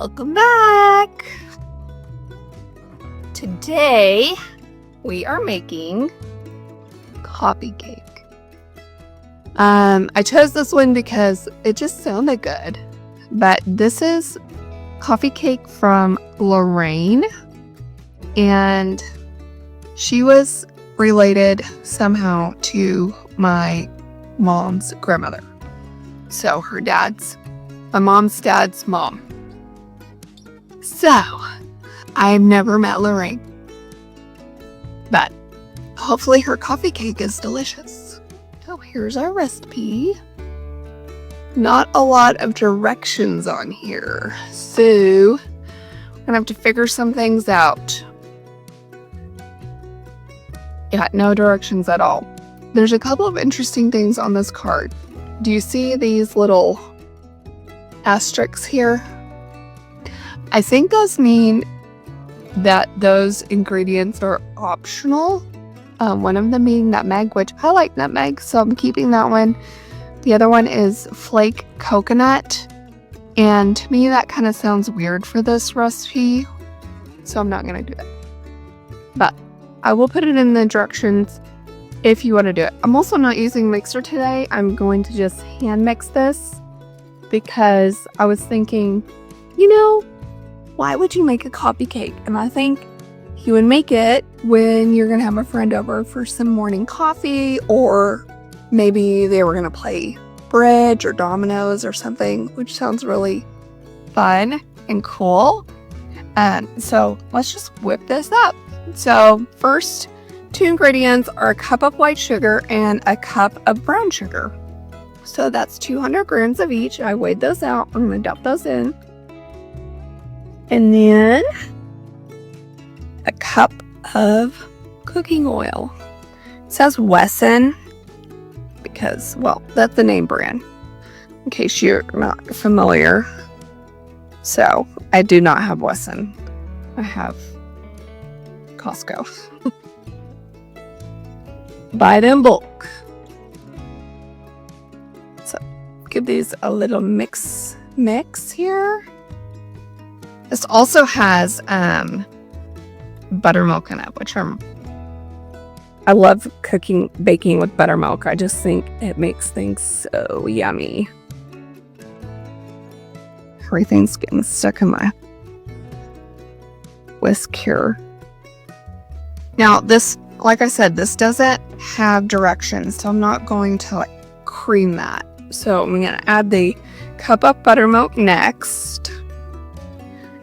Welcome back! Today we are making coffee cake. I chose this one because it just sounded good. But this is coffee cake from Lorraine, and she was related somehow to my mom's grandmother. So my mom's dad's mom. So, I've never met Lorraine, but hopefully her coffee cake is delicious. So here's our recipe. Not a lot of directions on here, so I'm gonna have to figure some things out. Yeah, no directions at all. There's a couple of interesting things on this card. Do you see these little asterisks here? I think those mean that those ingredients are optional. One of them being nutmeg, which I like nutmeg, so I'm keeping that one. The other one is flake coconut, and to me that kind of sounds weird for this recipe, so I'm not going to do that. But I will put it in the directions if you want to do it. I'm also not using a mixer today. I'm going to just hand mix this because I was thinking, why would you make a coffee cake? And I think you would make it when you're going to have a friend over for some morning coffee, or maybe they were going to play bridge or dominoes or something, which sounds really fun and cool. So let's just whip this up. So first, 2 ingredients are a cup of white sugar and a cup of brown sugar. So that's 200 grams of each. I weighed those out. I'm going to dump those in. And then a cup of cooking oil. It says Wesson because, that's the name brand, in case you're not familiar. So I do not have Wesson. I have Costco. Buy it in bulk. So give these a little mix here. This also has buttermilk in it, which I love baking with buttermilk. I just think it makes things so yummy. Everything's getting stuck in my whisk here. Now this, like I said, this doesn't have directions, so I'm not going to cream that. So I'm going to add the cup of buttermilk next.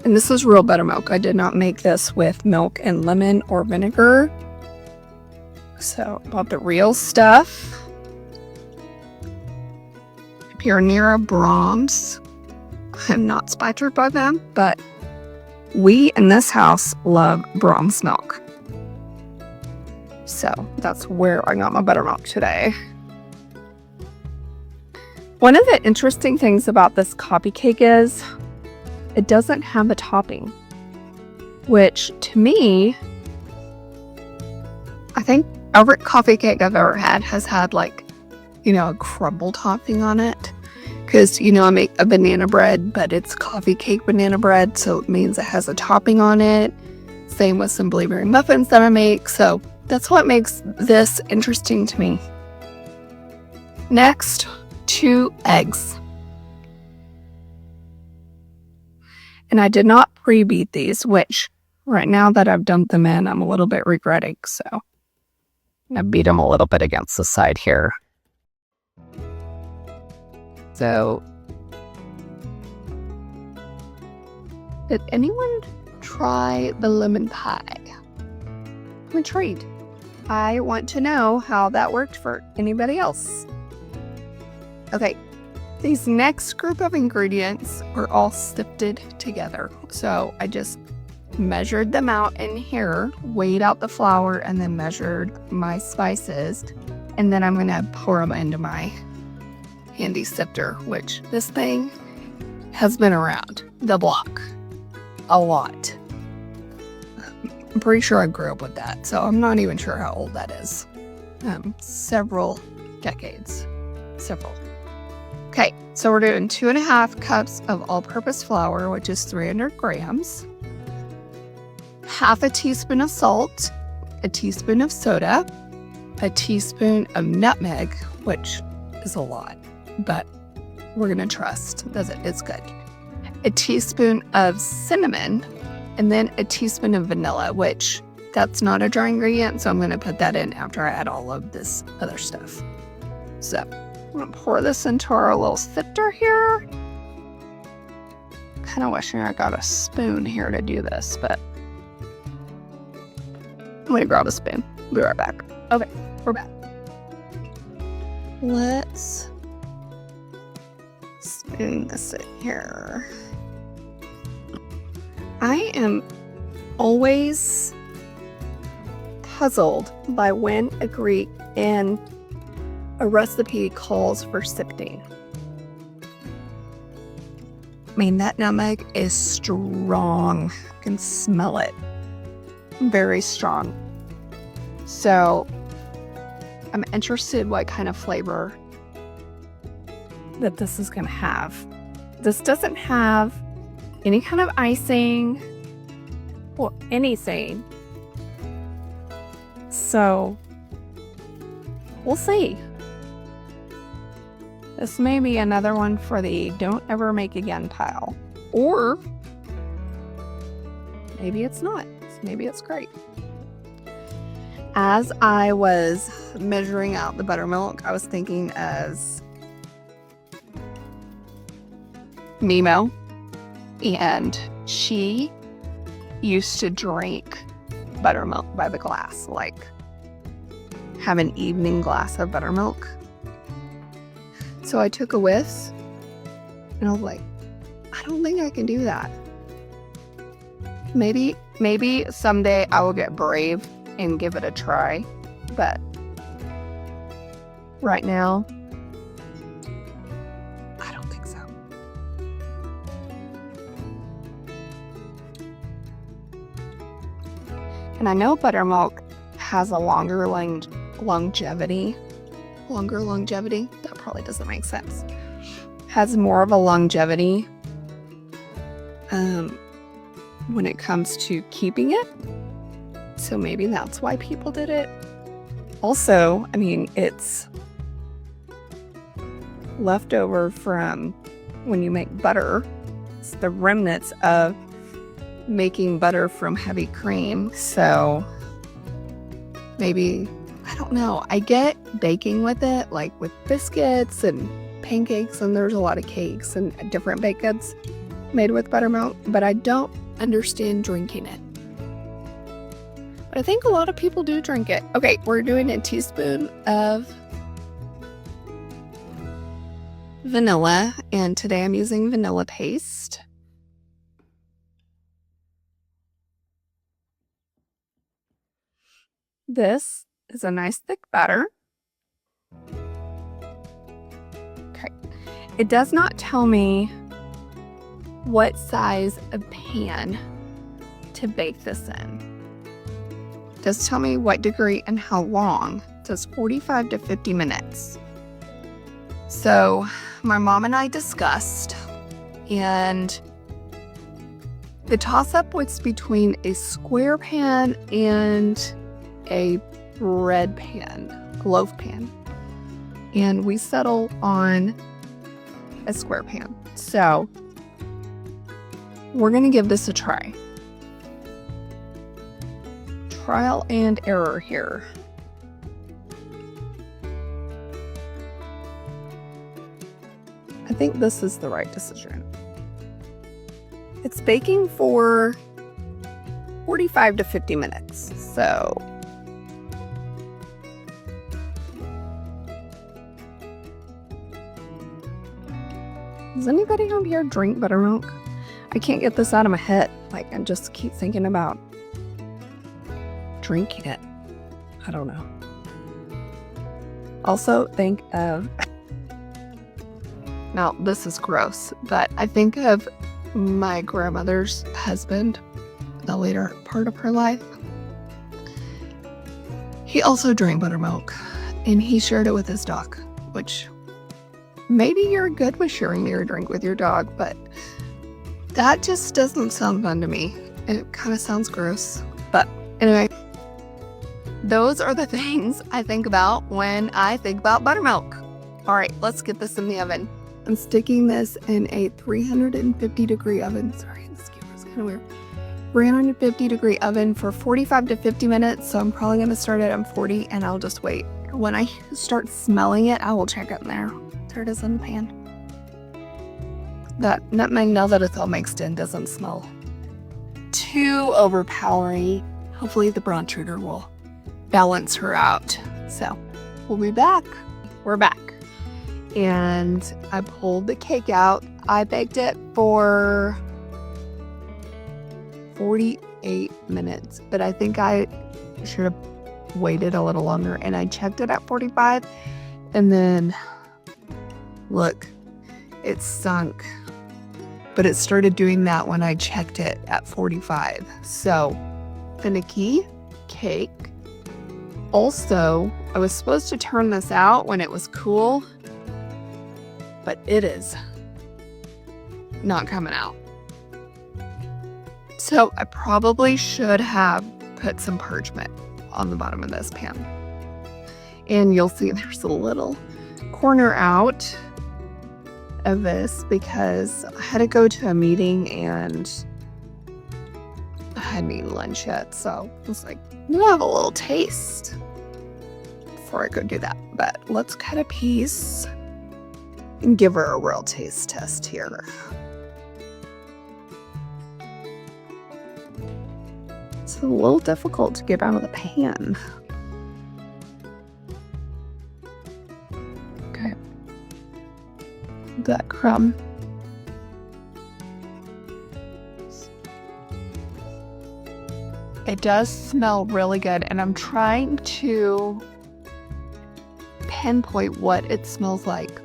And this is real buttermilk. I did not make this with milk and lemon or vinegar. So about the real stuff. If you're near a Brahms, I'm not sponsored by them, but we in this house love Brahms milk. So that's where I got my buttermilk today. One of the interesting things about this coffee cake is it doesn't have a topping, which to me, I think every coffee cake I've ever had has had a crumble topping on it. Because, I make a banana bread, but it's coffee cake banana bread, so it means it has a topping on it. Same with some blueberry muffins that I make, so that's what makes this interesting to me. Next, 2 eggs. And I did not pre-beat these, which right now that I've dumped them in, I'm a little bit regretting. So I beat them a little bit against the side here. So, did anyone try the lemon pie? I'm intrigued. I want to know how that worked for anybody else. Okay. These next group of ingredients are all sifted together. So I just measured them out in here, weighed out the flour, and then measured my spices. And then I'm going to pour them into my handy sifter, which this thing has been around the block a lot. I'm pretty sure I grew up with that, so I'm not even sure how old that is. Several decades. Several. Okay, so we're doing 2.5 cups of all-purpose flour, which is 300 grams, half a teaspoon of salt, a teaspoon of soda, a teaspoon of nutmeg, which is a lot, but we're going to trust that it's good, a teaspoon of cinnamon, and then a teaspoon of vanilla, which that's not a dry ingredient, so I'm going to put that in after I add all of this other stuff. So I'm going to pour this into our little sifter here. Kind of wishing I got a spoon here to do this, but I'm going to grab a spoon. Be right back. Okay, we're back. Let's spoon this in here. I am always puzzled by when a recipe calls for sifting. I mean, that nutmeg is strong. I can smell it. Very strong. So I'm interested what kind of flavor that this is going to have. This doesn't have any kind of icing or anything. So we'll see. This may be another one for the don't ever make again pile. Or maybe it's not. Maybe it's great. As I was measuring out the buttermilk, I was thinking as Mimo, and she used to drink buttermilk by the glass, like have an evening glass of buttermilk. So I took a whiff and I was like, I don't think I can do that. Maybe someday I will get brave and give it a try, but right now, I don't think so. And I know buttermilk has a longer longevity. That probably doesn't make sense. Has more of a longevity when it comes to keeping it. So maybe that's why people did it. Also, I mean, it's leftover from when you make butter. It's the remnants of making butter from heavy cream. So maybe, I don't know. I get baking with it, like with biscuits and pancakes, and there's a lot of cakes and different baked goods made with buttermilk, but I don't understand drinking it. But I think a lot of people do drink it. Okay, we're doing a teaspoon of vanilla, and today I'm using vanilla paste. This is a nice thick batter. Okay. It does not tell me what size of pan to bake this in. It does tell me what degree and how long. It says 45 to 50 minutes. So my mom and I discussed, and the toss-up was between a square pan and a bread pan, a loaf pan, and we settled on a square pan. So we're gonna give this a try. Trial and error here. I think this is the right decision. It's baking for 45 to 50 minutes, so does anybody on here drink buttermilk? I can't get this out of my head. Like, I just keep thinking about drinking it. I don't know. Also, think of, now this is gross, but I think of my grandmother's husband, the later part of her life. He also drank buttermilk, and he shared it with his dog, which maybe you're good with sharing your drink with your dog, but that just doesn't sound fun to me. It kind of sounds gross. But anyway, those are the things I think about when I think about buttermilk. All right, let's get this in the oven. I'm sticking this in a 350 degree oven. Sorry, this camera's kind of weird. 350 degree oven for 45 to 50 minutes. So I'm probably going to start it at 40 and I'll just wait. When I start smelling it, I will check it in there. There it is in the pan. That nutmeg, now that it's all mixed in, doesn't smell too overpowering. Hopefully the brown sugar will balance her out. So we'll be back. We're back. And I pulled the cake out. I baked it for 48 minutes, but I think I should have waited a little longer, and I checked it at 45, and then look, it sunk, but it started doing that when I checked it at 45. So finicky cake. Also, I was supposed to turn this out when it was cool, but it is not coming out. So I probably should have put some parchment on the bottom of this pan. And you'll see there's a little corner out of this because I had to go to a meeting and I hadn't eaten lunch yet. So I was like, I'm gonna have a little taste before I go do that. But let's cut a piece and give her a real taste test here. It's a little difficult to get out of the pan. Okay. That crumb. It does smell really good, and I'm trying to pinpoint what it smells like.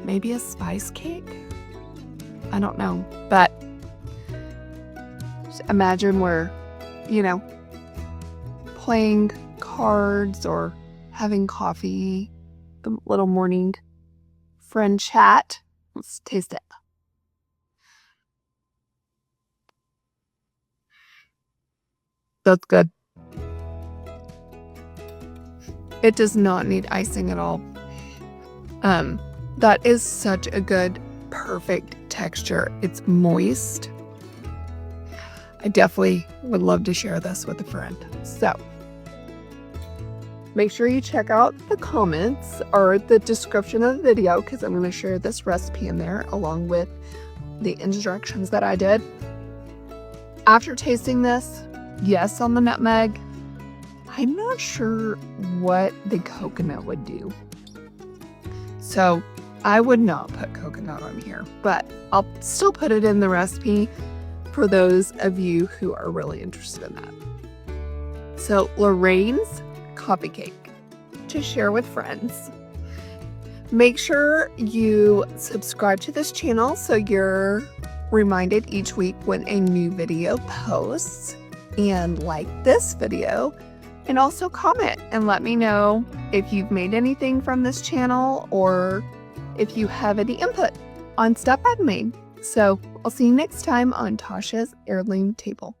Maybe a spice cake? I don't know, but just imagine we're, playing cards or having coffee, the little morning friend chat. Let's taste it. That's good. It does not need icing at all. That is such a good, perfect texture. It's moist. I definitely would love to share this with a friend. So make sure you check out the comments or the description of the video because I'm going to share this recipe in there along with the instructions that I did. After tasting this, yes on the nutmeg, I'm not sure what the coconut would do. So I would not put coconut on here, but I'll still put it in the recipe for those of you who are really interested in that. So Lorraine's coffee cake to share with friends. Make sure you subscribe to this channel so you're reminded each week when a new video posts, and like this video, and also comment and let me know if you've made anything from this channel or if you have any input on stuff I've made. So I'll see you next time on Tasha's Heirloom Table.